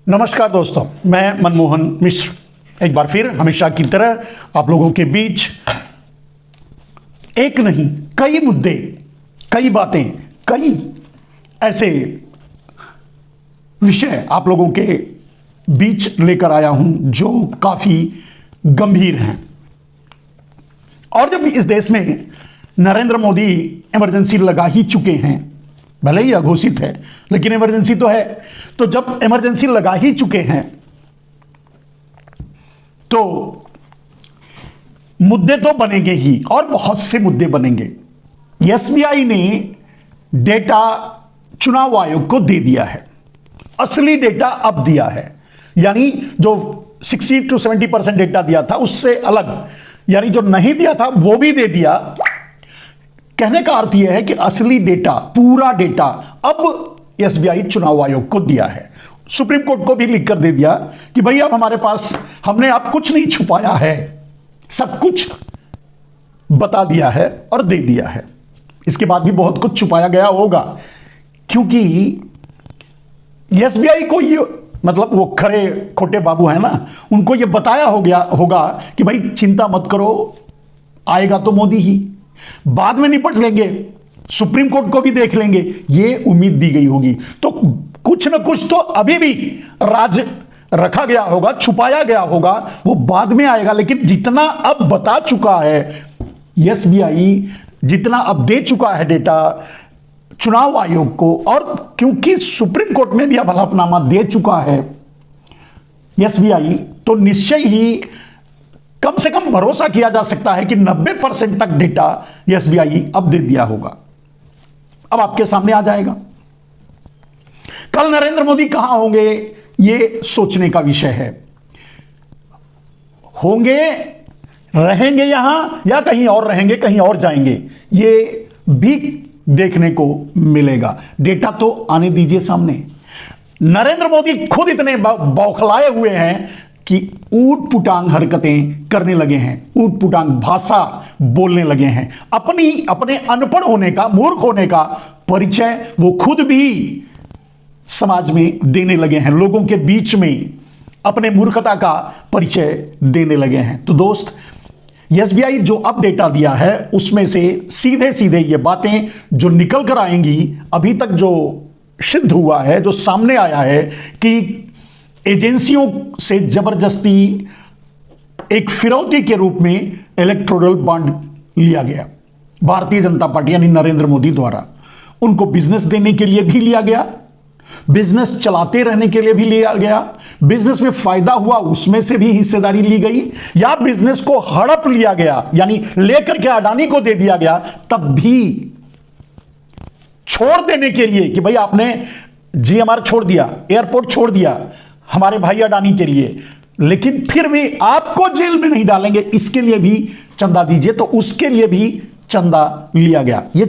नमस्कार दोस्तों, मैं मनमोहन मिश्र एक बार फिर हमेशा की तरह आप लोगों के बीच एक नहीं कई मुद्दे, कई बातें, कई ऐसे विषय आप लोगों के बीच लेकर आया हूं जो काफी गंभीर हैं। और जब इस देश में नरेंद्र मोदी इमरजेंसी लगा ही चुके हैं, भले ही अघोषित है लेकिन इमरजेंसी तो है, तो जब इमरजेंसी लगा ही चुके हैं तो मुद्दे तो बनेंगे ही और बहुत से मुद्दे बनेंगे। एसबीआई ने डेटा चुनाव आयोग को दे दिया है, असली डेटा अब दिया है, यानी जो 60 to 70% डेटा दिया था उससे अलग, यानी जो नहीं दिया था वो भी दे दिया। कहने का अर्थ यह है कि असली डेटा, पूरा डेटा अब एसबीआई चुनाव आयोग को दिया है। सुप्रीम कोर्ट को भी लिखकर दे दिया कि भाई अब हमारे पास, हमने अब कुछ नहीं छुपाया है, सब कुछ बता दिया है और दे दिया है। इसके बाद भी बहुत कुछ छुपाया गया होगा, क्योंकि एसबीआई को ये, मतलब वो खरे खोटे बाबू है ना, उनको ये बताया हो गया होगा कि भाई चिंता मत करो, आएगा तो मोदी ही, बाद में निपट लेंगे, सुप्रीम कोर्ट को भी देख लेंगे, ये उम्मीद दी गई होगी। तो कुछ न कुछ तो अभी भी राज रखा गया होगा, छुपाया गया होगा, वो बाद में आएगा। लेकिन जितना अब बता चुका है एसबीआई, जितना अब दे चुका है डेटा चुनाव आयोग को, और क्योंकि सुप्रीम कोर्ट में भी अब हलफनामा दे चुका है एसबीआई, तो निश्चय ही कम से कम भरोसा किया जा सकता है कि 90% तक डेटा एसबीआई अब दे दिया होगा, अब आपके सामने आ जाएगा। कल नरेंद्र मोदी कहां होंगे ये सोचने का विषय है। होंगे, रहेंगे यहां या कहीं और रहेंगे, कहीं और जाएंगे, ये भी देखने को मिलेगा। डेटा तो आने दीजिए सामने। नरेंद्र मोदी खुद इतने बौखलाए हुए हैं कि ऊट पुटांग हरकतें करने लगे हैं, ऊट पुटांग भाषा बोलने लगे हैं। अपने अनपढ़ होने का, मूर्ख होने का परिचय वो खुद भी समाज में देने लगे हैं, लोगों के बीच में अपने मूर्खता का परिचय देने लगे हैं। तो दोस्त, एसबीआई जो अब डेटा दिया है उसमें से सीधे सीधे ये बातें जो निकल कर आएंगी, अभी तक जो सिद्ध हुआ है, जो सामने आया है कि एजेंसियों से जबरदस्ती एक फिरौती के रूप में इलेक्टोरल बॉन्ड लिया गया भारतीय जनता पार्टी यानी नरेंद्र मोदी द्वारा। उनको बिजनेस देने के लिए भी लिया गया, बिजनेस चलाते रहने के लिए भी लिया गया, बिजनेस में फायदा हुआ उसमें से भी हिस्सेदारी ली गई, या बिजनेस को हड़प लिया गया यानी लेकर के अडानी को दे दिया गया, तब भी छोड़ देने के लिए कि भाई आपने जीएमआर छोड़ दिया, एयरपोर्ट छोड़ दिया हमारे भाई अडानी के लिए, लेकिन फिर भी आपको जेल में नहीं डालेंगे, इसके लिए भी चंदा दीजिए, तो उसके लिए भी चंदा लिया गया। ये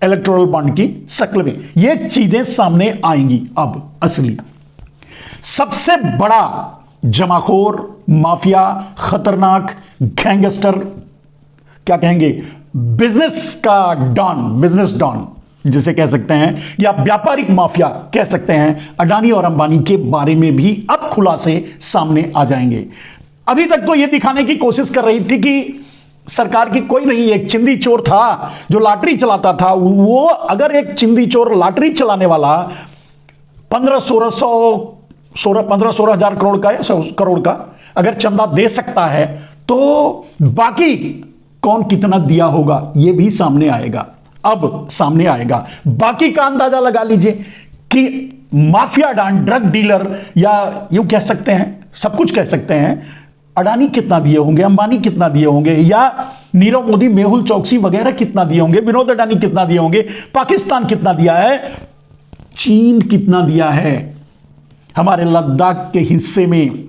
इलेक्टोरल बॉन्ड की शक्ल में ये चीजें सामने आएंगी अब असली। सबसे बड़ा जमाखोर, माफिया, खतरनाक गैंगस्टर, क्या कहेंगे, बिजनेस का डॉन, बिजनेस डॉन जिसे कह सकते हैं, या व्यापारिक माफिया कह सकते हैं, अडानी और अंबानी के बारे में भी अब खुलासे सामने आ जाएंगे। अभी तक तो यह दिखाने की कोशिश कर रही थी कि सरकार की कोई नहीं, एक चिंदी चोर था जो लॉटरी चलाता था, वो अगर एक चिंदी चोर लॉटरी चलाने वाला 15-16 हजार करोड़ का या 100 करोड़ का अगर चंदा दे सकता है, तो बाकी कौन कितना दिया होगा ये भी सामने आएगा, अब सामने आएगा। बाकी का अंदाजा लगा लीजिए कि माफिया डॉन, ड्रग डीलर, या यूं कह सकते हैं, सब कुछ कह सकते हैं, अडानी कितना दिए होंगे, अंबानी कितना दिए होंगे, या नीरव मोदी, मेहुल चौकसी वगैरह कितना दिए होंगे, विनोद अडानी कितना दिए होंगे, पाकिस्तान कितना दिया है, चीन कितना दिया है हमारे लद्दाख के हिस्से में,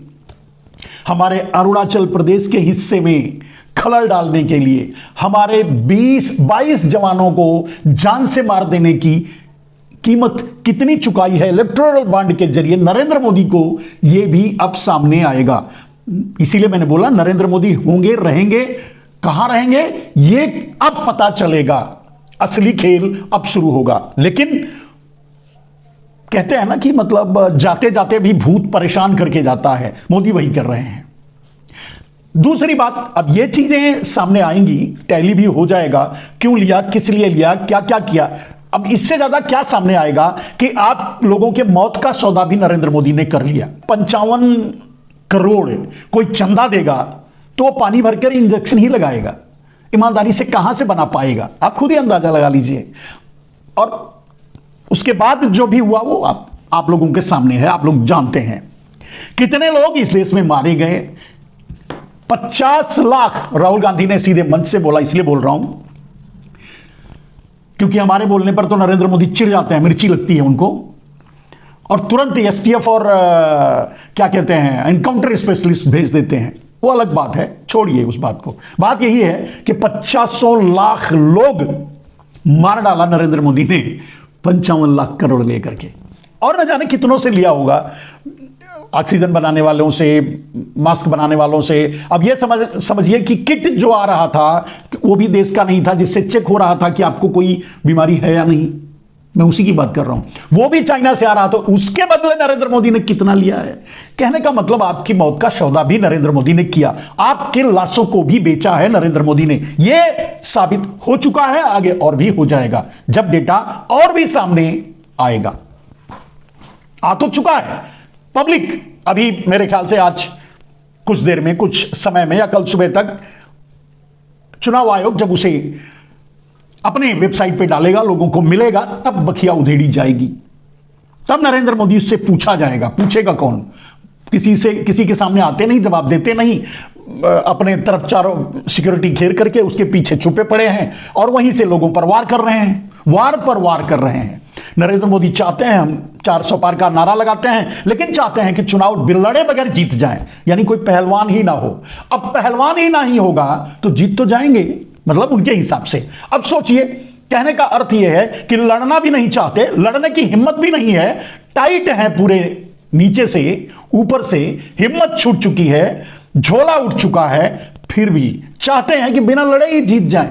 हमारे अरुणाचल प्रदेश के हिस्से में खलल डालने के लिए, हमारे 22 जवानों को जान से मार देने की कीमत कितनी चुकाई है इलेक्टोरल बॉन्ड के जरिए नरेंद्र मोदी को, यह भी अब सामने आएगा। इसीलिए मैंने बोला नरेंद्र मोदी होंगे, रहेंगे, कहां रहेंगे ये अब पता चलेगा, असली खेल अब शुरू होगा। लेकिन कहते हैं ना कि मतलब जाते जाते भी भूत परेशान करके जाता है, मोदी वही कर रहे हैं। दूसरी बात, अब ये चीजें सामने आएंगी, टैली भी हो जाएगा, क्यों लिया, किस लिए लिया, क्या क्या किया। अब इससे ज्यादा क्या सामने आएगा कि आप लोगों के मौत का सौदा भी नरेंद्र मोदी ने कर लिया। 55 करोड़ कोई चंदा देगा तो वो पानी भरकर इंजेक्शन ही लगाएगा, ईमानदारी से कहां से बना पाएगा, आप खुद ही अंदाजा लगा लीजिए। और उसके बाद जो भी हुआ वो आप लोगों के सामने है, आप लोग जानते हैं कितने लोग इस देश में मारे गए। 50 लाख राहुल गांधी ने सीधे मंच से बोला, इसलिए बोल रहा हूं क्योंकि हमारे बोलने पर तो नरेंद्र मोदी चिढ़ जाते हैं, मिर्ची लगती है उनको, और तुरंत एसटीएफ और क्या कहते हैं एनकाउंटर स्पेशलिस्ट भेज देते हैं। वो अलग बात है, छोड़िए उस बात को। बात यही है कि 500 लाख लोग मार डाला नरेंद्र मोदी ने 55 लाख करोड़ लेकर के, और न जाने कितनों से लिया होगा, ऑक्सीजन बनाने वालों से, मास्क बनाने वालों से। अब ये समझिए कि किट जो आ रहा था वो भी देश का नहीं था, जिससे चेक हो रहा था कि आपको कोई बीमारी है या नहीं, मैं उसी की बात कर रहा हूं, वो भी चाइना से आ रहा था। उसके बदले नरेंद्र मोदी ने कितना लिया है। कहने का मतलब आपकी मौत का सौदा भी नरेंद्र मोदी ने किया, आपके लाशों को भी बेचा है नरेंद्र मोदी ने। यह साबित हो चुका है, आगे और भी हो जाएगा जब डेटा और भी सामने आएगा। आ तो चुका है, पब्लिक अभी मेरे ख्याल से आज कुछ देर में, कुछ समय में या कल सुबह तक चुनाव आयोग जब उसे अपने वेबसाइट पे डालेगा, लोगों को मिलेगा, तब बखिया उधेड़ी जाएगी, तब नरेंद्र मोदी से पूछा जाएगा। पूछेगा कौन? किसी के सामने आते नहीं, जवाब देते नहीं, अपने तरफ चारों सिक्योरिटी घेर करके उसके पीछे छुपे पड़े हैं और वहीं से लोगों पर वार कर रहे हैं, वार पर वार कर रहे हैं। नरेंद्र मोदी चाहते हैं, हम 400 पार का नारा लगाते हैं, लेकिन चाहते हैं कि चुनाव लड़े बगैर जीत जाएं, यानी कोई पहलवान ही ना हो। अब पहलवान ही नहीं होगा तो जीत तो जाएंगे, मतलब उनके हिसाब से। अब सोचिए, कहने का अर्थ यह है कि लड़ना भी नहीं चाहते, लड़ने की हिम्मत भी नहीं है, टाइट है पूरे, नीचे से ऊपर से हिम्मत छूट चुकी है, झोला उठ चुका है, फिर भी चाहते हैं कि बिना लड़े ही जीत जाएं।